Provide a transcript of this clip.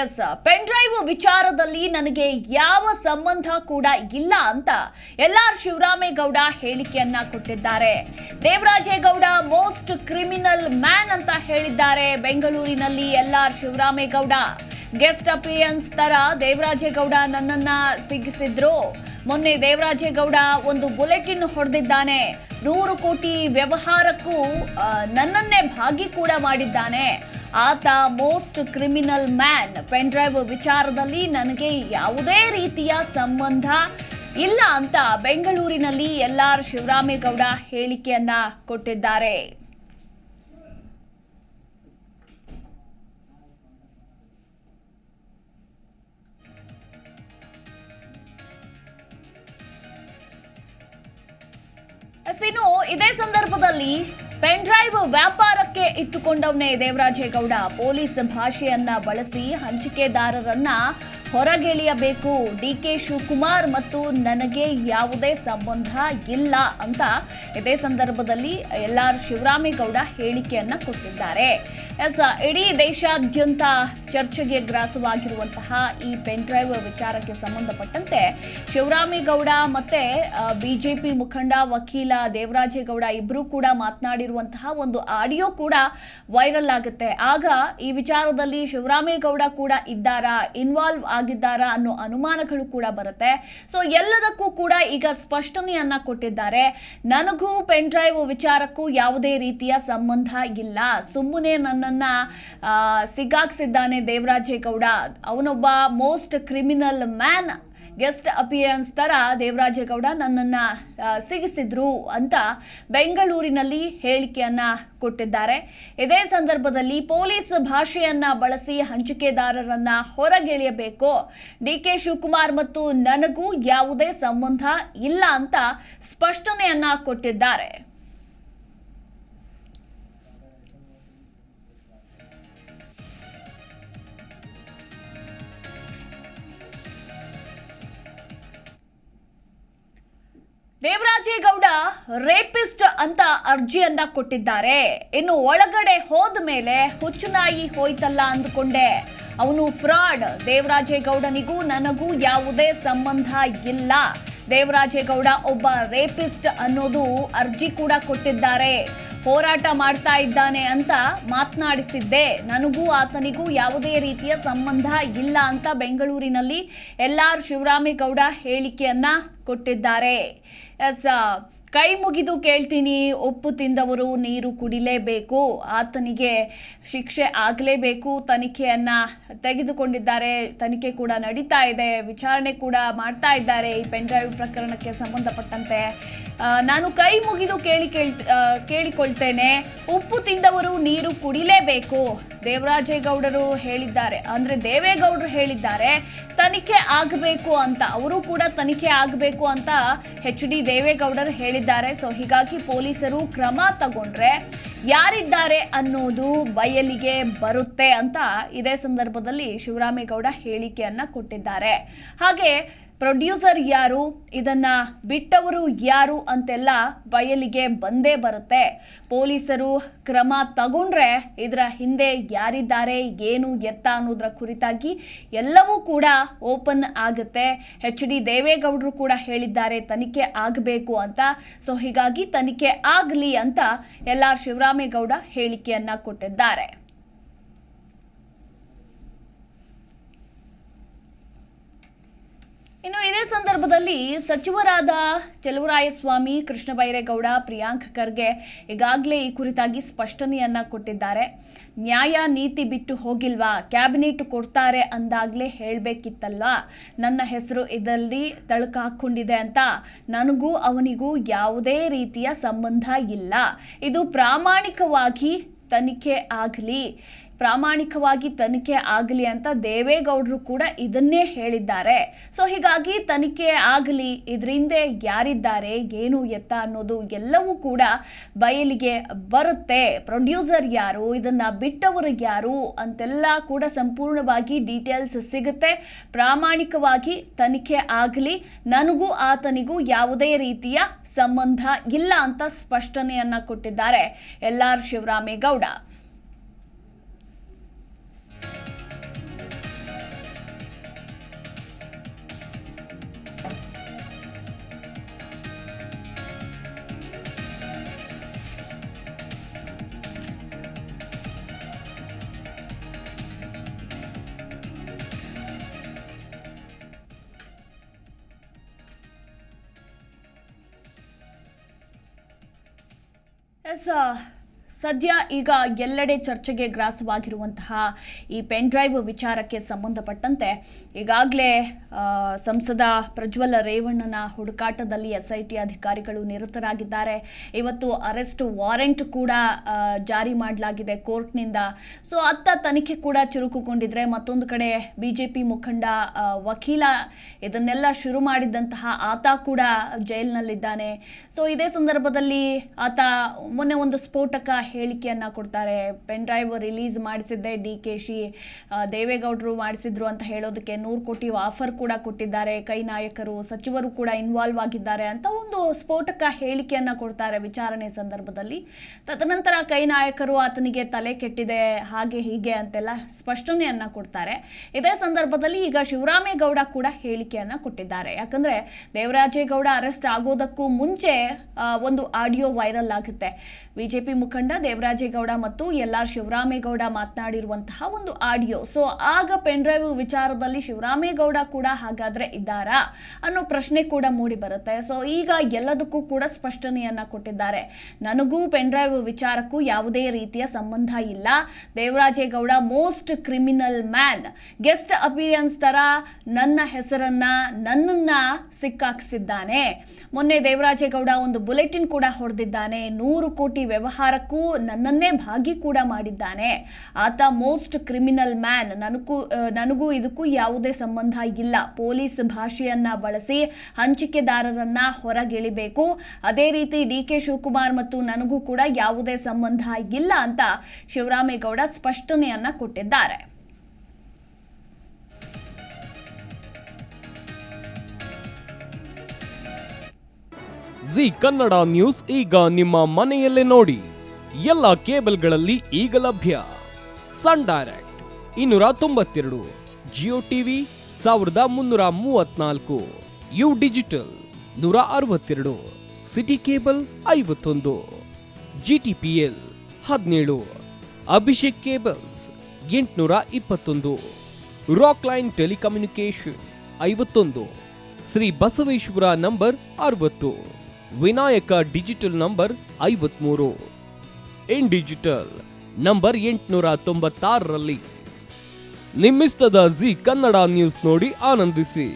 S, pen drive ವಿಚಾರದಲ್ಲಿ ನನಗೆ ಯಾವ ಸಂಬಂಧ ಕೂಡ ಇಲ್ಲ ಅಂತ ಎಲ್.ಆರ್. ಶಿವರಾಮೇಗೌಡ ಹೇಳಿಕೆಯನ್ನ ಕೊಟ್ಟಿದ್ದಾರೆ. ದೇವರಾಜೇಗೌಡ ಮೋಸ್ಟ್ ಕ್ರಿಮಿನಲ್ ಮ್ಯಾನ್ ಅಂತ ಹೇಳಿದ್ದಾರೆ ಬೆಂಗಳೂರಿನಲ್ಲಿ ಎಲ್.ಆರ್. ಶಿವರಾಮೇಗೌಡ. ಗೆಸ್ಟ್ ಅಪಿಯರೆನ್ಸ್ ತರ ದೇವರಾಜೇಗೌಡ ನನ್ನನ್ನ ಸಿಗಿಸಿದ್ರು. ಮೊನ್ನೆ ದೇವರಾಜೇಗೌಡ ಒಂದು ಬುಲೆಟಿನ್ ಹೊಡೆದಿದ್ದಾನೆ. 100 ಕೋಟಿ ವ್ಯವಹಾರಕ್ಕೂ ನನ್ನನ್ನೇ ಭಾಗಿ ಕೂಡ ಮಾಡಿದ್ದಾನೆ. ಆತ most criminal man. Pen drive ವಿಚಾರದಲ್ಲಿ ನನಗೆ ಯಾವುದೇ ರೀತಿಯ ಸಂಬಂಧ ಇಲ್ಲ ಅಂತ ಬೆಂಗಳೂರಿನಲ್ಲಿ ಎಲ್.ಆರ್. ಶಿವರಾಮೇಗೌಡ ಹೇಳಿಕೆಯನ್ನ ಕೊಟ್ಟಿದ್ದಾರೆ. ಇನ್ನು ಇದೇ ಸಂದರ್ಭದಲ್ಲಿ ಪೆನ್ ಡ್ರೈವ್ ವ್ಯಾಪಾರಕ್ಕೆ ಇಟ್ಟುಕೊಂಡವನೇ ದೇವರಾಜೇಗೌಡ. ಪೊಲೀಸ್ ಭಾಷೆಯನ್ನ ಬಳಸಿ ಹಂಚಿಕೆದಾರರನ್ನ ಹೊರಗೆಳೆಯಬೇಕು. ಡಿ.ಕೆ. ಶಿವಕುಮಾರ್ ಮತ್ತು ನನಗೆ ಯಾವುದೇ ಸಂಬಂಧ ಇಲ್ಲ ಅಂತ ಇದೇ ಸಂದರ್ಭದಲ್ಲಿ ಎಲ್.ಆರ್. ಶಿವರಾಮೇಗೌಡ ಹೇಳಿಕೆಯನ್ನ ಕೊಟ್ಟಿದ್ದಾರೆ. ಇಡೀ ದೇಶಾದ್ಯಂತ ಚರ್ಚೆಗೆ ಗ್ರಾಸವಾಗಿರುವಂತಹ ಈ ಪೆನ್ ಡ್ರೈವ್ ವಿಚಾರಕ್ಕೆ ಸಂಬಂಧಪಟ್ಟಂತೆ ಶಿವರಾಮೇಗೌಡ ಮತ್ತೆ ಬಿಜೆಪಿ ಮುಖಂಡ ವಕೀಲ ದೇವರಾಜೇಗೌಡ ಇಬ್ಬರು ಕೂಡ ಮಾತನಾಡಿರುವಂತಹ ಒಂದು ಆಡಿಯೋ ಕೂಡ ವೈರಲ್ ಆಗುತ್ತೆ. ಆಗ ಈ ವಿಚಾರದಲ್ಲಿ ಶಿವರಾಮೇಗೌಡ ಕೂಡ ಇನ್ವಾಲ್ವ್ ಆಗಿದ್ದಾರಾ ಅನ್ನೋ ಅನುಮಾನಗಳು ಕೂಡ ಬರುತ್ತೆ. ಸೊ ಎಲ್ಲದಕ್ಕೂ ಕೂಡ ಈಗ ಸ್ಪಷ್ಟನೆಯನ್ನ ಕೊಟ್ಟಿದ್ದಾರೆ. ನನಗೂ ಪೆನ್ ಡ್ರೈವ್ ವಿಚಾರಕ್ಕೂ ಯಾವುದೇ ರೀತಿಯ ಸಂಬಂಧ ಇಲ್ಲ. ಸುಮ್ಮನೆ ನನ್ನನ್ನ ಸಿಗಾಕ್ಸಿದ್ದಾನೆ ದೇವರಾಜೇಗೌಡ. ಅವನೊಬ್ಬ most criminal man. Guest appearance ತರ ದೇವರಾಜೇಗೌಡ ನನ್ನನ್ನ ಸಿಗಿಸಿದ್ರು ಅಂತ ಬೆಂಗಳೂರಿನಲ್ಲಿ ಹೇಳಿಕೆಯನ್ನ ಕೊಟ್ಟಿದ್ದಾರೆ. ಇದೇ ಸಂದರ್ಭದಲ್ಲಿ ಪೊಲೀಸ್ ಭಾಷೆಯನ್ನ ಬಳಸಿ ಹಂಚಿಕೆದಾರರನ್ನ ಹೊರಗೆಳೆಯಬೇಕು. ಡಿ.ಕೆ. ಶಿವಕುಮಾರ್ ಮತ್ತು ನನಗೂ ಯಾವುದೇ ಸಂಬಂಧ ಇಲ್ಲ ಅಂತ ಸ್ಪಷ್ಟನೆಯನ್ನ ಕೊಟ್ಟಿದ್ದಾರೆ. ದೇವರಾಜೇಗೌಡ ರೇಪಿಸ್ಟ್ ಅಂತ ಅರ್ಜಿಯನ್ನ ಕೊಟ್ಟಿದ್ದಾರೆ. ಇನ್ನು ಒಳಗಡೆ ಹೋದ ಮೇಲೆ ಹುಚ್ಚುನಾಯಿ ಹೋಯ್ತಲ್ಲ ಅಂದುಕೊಂಡೆ. ಅವನು ಫ್ರಾಡ್. ದೇವರಾಜೇಗೌಡನಿಗೂ ನನಗೂ ಯಾವುದೇ ಸಂಬಂಧ ಇಲ್ಲ. ದೇವರಾಜೇಗೌಡ ಒಬ್ಬ ರೇಪಿಸ್ಟ್ ಅನ್ನೋದು ಅರ್ಜಿ ಕೂಡ ಕೊಟ್ಟಿದ್ದಾರೆ. ಹೋರಾಟ ಮಾಡ್ತಾ ಇದ್ದಾನೆ ಅಂತ ಮಾತನಾಡಿಸಿದ್ದೆ. ನನಗೂ ಆತನಿಗೂ ಯಾವುದೇ ರೀತಿಯ ಸಂಬಂಧ ಇಲ್ಲ ಅಂತ ಬೆಂಗಳೂರಿನಲ್ಲಿ ಎಲ್.ಆರ್. ಶಿವರಾಮೇಗೌಡ ಹೇಳಿಕೆಯನ್ನ ಕೊಟ್ಟಿದ್ದಾರೆ. ಕೈ ಮುಗಿದು ಕೇಳ್ತೀನಿ, ಉಪ್ಪು ತಿಂದವರು ನೀರು ಕುಡಿಲೇಬೇಕು. ಆತನಿಗೆ ಶಿಕ್ಷೆ ಆಗಲೇಬೇಕು. ತನಿಖೆಯನ್ನ ತೆಗೆದುಕೊಂಡಿದ್ದಾರೆ. ತನಿಖೆ ಕೂಡ ನಡೀತಾ ಇದೆ. ವಿಚಾರಣೆ ಕೂಡ ಮಾಡ್ತಾ ಇದ್ದಾರೆ ಈ ಪೆನ್ ಡ್ರೈವ್ ಪ್ರಕರಣಕ್ಕೆ ಸಂಬಂಧಪಟ್ಟಂತೆ. ನಾನು ಕೈ ಮುಗಿದು ಕೇಳಿಕೊಳ್ತೇನೆ, ಉಪ್ಪು ತಿಂದವರು ನೀರು ಕುಡಿಲೇಬೇಕು. ದೇವರಾಜೇಗೌಡರು ಹೇಳಿದ್ದಾರೆ, ಅಂದ್ರೆ ದೇವೇಗೌಡರು ಹೇಳಿದ್ದಾರೆ ತನಿಖೆ ಆಗಬೇಕು ಅಂತ. ಅವರು ಕೂಡ ತನಿಖೆ ಆಗಬೇಕು ಅಂತ ಎಚ್.ಡಿ. ದೇವೇಗೌಡರು ಹೇಳಿದ್ದಾರೆ. ಸೊ ಹೀಗಾಗಿ ಪೊಲೀಸರು ಕ್ರಮ ತಗೊಂಡ್ರೆ ಯಾರಿದ್ದಾರೆ ಅನ್ನೋದು ಬಯಲಿಗೆ ಬರುತ್ತೆ ಅಂತ ಇದೇ ಸಂದರ್ಭದಲ್ಲಿ ಶಿವರಾಮೇಗೌಡ ಹೇಳಿಕೆಯನ್ನ ಕೊಟ್ಟಿದ್ದಾರೆ. ಹಾಗೆ ಪ್ರೊಡ್ಯೂಸರ್ ಯಾರು, ಇದನ್ನ ಬಿಟ್ಟವರು ಯಾರು ಅಂತೆಲ್ಲ ಬಯಲಿಗೆ ಬಂದೇ ಬರುತ್ತೆ. ಪೊಲೀಸರು ಕ್ರಮ ತಗೊಂಡ್ರೆ ಇದರ ಹಿಂದೆ ಯಾರಿದ್ದಾರೆ, ಏನು ಎತ್ತ ಅನ್ನೋದ್ರ ಕುರಿತಾಗಿ ಎಲ್ಲವೂ ಕೂಡ ಓಪನ್ ಆಗುತ್ತೆ. ಎಚ್.ಡಿ. ದೇವೇಗೌಡರು ಕೂಡ ಹೇಳಿದ್ದಾರೆ ತನಿಖೆ ಆಗಬೇಕು ಅಂತ. ಸೊ ಹೀಗಾಗಿ ತನಿಖೆ ಆಗಲಿ ಅಂತ ಎಲ್.ಆರ್. ಶಿವರಾಮೇಗೌಡ ಹೇಳಿಕೆಯನ್ನ ಕೊಟ್ಟಿದ್ದಾರೆ. ಇನ್ನು ಇದೇ ಸಂದರ್ಭದಲ್ಲಿ ಸಚಿವರಾದ ಚೆಲುವರಾಯಸ್ವಾಮಿ, ಕೃಷ್ಣ ಬೈರೇಗೌಡ, ಪ್ರಿಯಾಂಕ್ ಖರ್ಗೆ ಈಗಾಗಲೇ ಈ ಕುರಿತಾಗಿ ಸ್ಪಷ್ಟನೆಯನ್ನ ಕೊಟ್ಟಿದ್ದಾರೆ. ನ್ಯಾಯ ನೀತಿ ಬಿಟ್ಟು ಹೋಗಿಲ್ವಾ? ಕ್ಯಾಬಿನೆಟ್ ಕೊಡ್ತಾರೆ ಅಂದಾಗಲೇ ಹೇಳಬೇಕಿತ್ತಲ್ವಾ? ನನ್ನ ಹೆಸರು ಇದರಲ್ಲಿ ತಳಕು ಹಾಕ್ಕೊಂಡಿದೆ ಅಂತ. ನನಗೂ ಅವನಿಗೂ ಯಾವುದೇ ರೀತಿಯ ಸಂಬಂಧ ಇಲ್ಲ. ಇದು ಪ್ರಾಮಾಣಿಕವಾಗಿ ತನಿಖೆ ಆಗಲಿ ಅಂತ ದೇವೇಗೌಡರು ಕೂಡ ಇದನ್ನೇ ಹೇಳಿದ್ದಾರೆ. ಸೊ ಹೀಗಾಗಿ ತನಿಖೆ ಆಗಲಿ, ಇದರಿಂದ ಯಾರಿದ್ದಾರೆ, ಏನು ಎತ್ತ ಅನ್ನೋದು ಎಲ್ಲವೂ ಕೂಡ ಬಯಲಿಗೆ ಬರುತ್ತೆ. ಪ್ರೊಡ್ಯೂಸರ್ ಯಾರು, ಇದನ್ನ ಬಿಟ್ಟವರು ಯಾರು ಅಂತೆಲ್ಲ ಕೂಡ ಸಂಪೂರ್ಣವಾಗಿ ಡೀಟೇಲ್ಸ್ ಸಿಗುತ್ತೆ. ಪ್ರಾಮಾಣಿಕವಾಗಿ ತನಿಖೆ ಆಗಲಿ, ನನಗೂ ಆತನಿಗೂ ಯಾವುದೇ ರೀತಿಯ ಸಂಬಂಧ ಇಲ್ಲ ಅಂತ ಸ್ಪಷ್ಟನೆಯನ್ನ ಕೊಟ್ಟಿದ್ದಾರೆ ಎಲ್.ಆರ್. ಶಿವರಾಮೇಗೌಡ. ಎಸ್ ಸದ್ಯ ಈಗ ಎಲ್ಲೆಡೆ ಚರ್ಚೆಗೆ ಗ್ರಾಸವಾಗಿರುವಂತಹ ಈ ಪೆನ್ ಡ್ರೈವ್ ವಿಚಾರಕ್ಕೆ ಸಂಬಂಧಪಟ್ಟಂತೆ ಈಗಾಗಲೇ ಸಂಸದ ಪ್ರಜ್ವಲ್ ರೇವಣ್ಣನ ಹುಡುಕಾಟದಲ್ಲಿ SIT ಅಧಿಕಾರಿಗಳು ನಿರತರಾಗಿದ್ದಾರೆ. ಇವತ್ತು ಅರೆಸ್ಟ್ ವಾರೆಂಟ್ ಕೂಡ ಜಾರಿ ಮಾಡಲಾಗಿದೆ ಕೋರ್ಟ್ನಿಂದ. ಸೊ ಅತ್ತ ತನಿಖೆ ಕೂಡ ಚುರುಕುಗೊಂಡಿದ್ರೆ, ಮತ್ತೊಂದು ಕಡೆ BJP ಮುಖಂಡ ವಕೀಲ ಇದನ್ನೆಲ್ಲ ಶುರು ಮಾಡಿದಂತಹ ಆತ ಕೂಡ ಜೈಲಿನಲ್ಲಿದ್ದಾನೆ. ಸೊ ಇದೇ ಸಂದರ್ಭದಲ್ಲಿ ಆತ ಮೊನ್ನೆ ಒಂದು ಸ್ಫೋಟಕ ಹೇಳಿಕೆಯನ್ನ ಕೊಡ್ತಾರೆ. ಪೆನ್ ಡ್ರೈವ್ ರಿಲೀಸ್ ಮಾಡಿಸಿದ್ದೆ DKC, ದೇವೇಗೌಡರು ಮಾಡಿಸಿದ್ರು ಅಂತ ಹೇಳೋದಕ್ಕೆ 100 ಕೋಟಿ ಆಫರ್ ಕೂಡ ಕೊಟ್ಟಿದ್ದಾರೆ, ಕೈ ನಾಯಕರು ಸಚಿವರು ಕೂಡ ಇನ್ವಾಲ್ವ್ ಆಗಿದ್ದಾರೆ ಅಂತ ಒಂದು ಸ್ಫೋಟಕ ಹೇಳಿಕೆಯನ್ನ ಕೊಡ್ತಾರೆ ವಿಚಾರಣೆ ಸಂದರ್ಭದಲ್ಲಿ. ತದನಂತರ ಕೈ ನಾಯಕರು ಆತನಿಗೆ ತಲೆ ಕೆಟ್ಟಿದೆ ಹಾಗೆ ಹೀಗೆ ಅಂತೆಲ್ಲ ಸ್ಪಷ್ಟನೆಯನ್ನ ಕೊಡ್ತಾರೆ. ಇದೇ ಸಂದರ್ಭದಲ್ಲಿ ಈಗ ಶಿವರಾಮೇಗೌಡ ಕೂಡ ಹೇಳಿಕೆಯನ್ನ ಕೊಟ್ಟಿದ್ದಾರೆ. ಯಾಕಂದ್ರೆ ದೇವರಾಜೇಗೌಡ ಅರೆಸ್ಟ್ ಆಗೋದಕ್ಕೂ ಮುಂಚೆ ಒಂದು ಆಡಿಯೋ ವೈರಲ್ ಆಗುತ್ತೆ. BJP ಮುಖಂಡ ದೇವರಾಜೇಗೌಡ ಮತ್ತು LR ಶಿವರಾಮೇಗೌಡ ಮಾತನಾಡಿರುವಂತಹ ಒಂದು ಆಡಿಯೋ. ಸೊ ಆಗ ಪೆನ್ ಡ್ರೈವ್ ವಿಚಾರದಲ್ಲಿ ಶಿವರಾಮೇಗೌಡ ಕೂಡ ಹಾಗಾದ್ರೆ ಇದ್ದಾರಾ ಅನ್ನೋ ಪ್ರಶ್ನೆ ಕೂಡ ಮೂಡಿ ಬರುತ್ತೆ. ಸೊ ಈಗ ಎಲ್ಲದಕ್ಕೂ ಕೂಡ ಸ್ಪಷ್ಟನೆಯನ್ನ ಕೊಟ್ಟಿದ್ದಾರೆ. ನನಗೂ ಪೆನ್ ಡ್ರೈವ್ ವಿಚಾರಕ್ಕೂ ಯಾವುದೇ ರೀತಿಯ ಸಂಬಂಧ ಇಲ್ಲ. Devaraje Gowda most criminal man, guest appearance ತರ ನನ್ನ ಹೆಸರನ್ನ ನನ್ನನ್ನ ಸಿಕ್ಕಾಕ್ಸಿದ್ದಾನೆ. ಮೊನ್ನೆ ದೇವರಾಜೇಗೌಡ ಒಂದು ಬುಲೆಟಿನ್ ಕೂಡ ಹೊಡೆದಿದ್ದಾನೆ. 100 ಕೋಟಿ ವ್ಯವಹಾರಕ್ಕೂ ನನ್ನನ್ನೇ ಭಾಗಿ ಕೂಡ ಮಾಡಿದ್ದಾನೆ. ಆತ ಮೋಸ್ಟ್ ಕ್ರಿಮಿನಲ್ ಮ್ಯಾನ್, ನನಗೂ ಇದಕ್ಕೂ ಯಾವುದೇ ಸಂಬಂಧ ಇಲ್ಲ. ಪೊಲೀಸ್ ಭಾಷೆಯನ್ನ ಬಳಸಿ ಹಂಚಿಕೆದಾರರನ್ನ ಹೊರಗೆಳಿಬೇಕು. ಅದೇ ರೀತಿ DK ಶಿವಕುಮಾರ್ ಮತ್ತು ನನಗೂ ಕೂಡ ಯಾವುದೇ ಸಂಬಂಧ ಇಲ್ಲ ಅಂತ ಶಿವರಾಮೇಗೌಡ ಸ್ಪಷ್ಟನೆಯನ್ನ ಕೊಟ್ಟಿದ್ದಾರೆ. ಜಿ ಕನ್ನಡ ನ್ಯೂಸ್ ಈಗ ನಿಮ್ಮ ಮನೆಯಲ್ಲೇ ನೋಡಿ. ಎಲ್ಲ ಕೇಬಲ್ಗಳಲ್ಲಿ ಈಗ ಲಭ್ಯ. Sun Direct 292, Jio TV 1334, U digital 162, City cable 51, GTPL 17, Abhishek cables 821, Rock Line telecommunication 51, Shri Basaveshwara number 60, Vinayaka digital number 53, in digital number 896ರಲ್ಲಿ. ನಿಮ್ಮಿಸ್ತದ ಜಿ ಕನ್ನಡ ನ್ಯೂಸ್ ನೋಡಿ ಆನಂದಿಸಿ.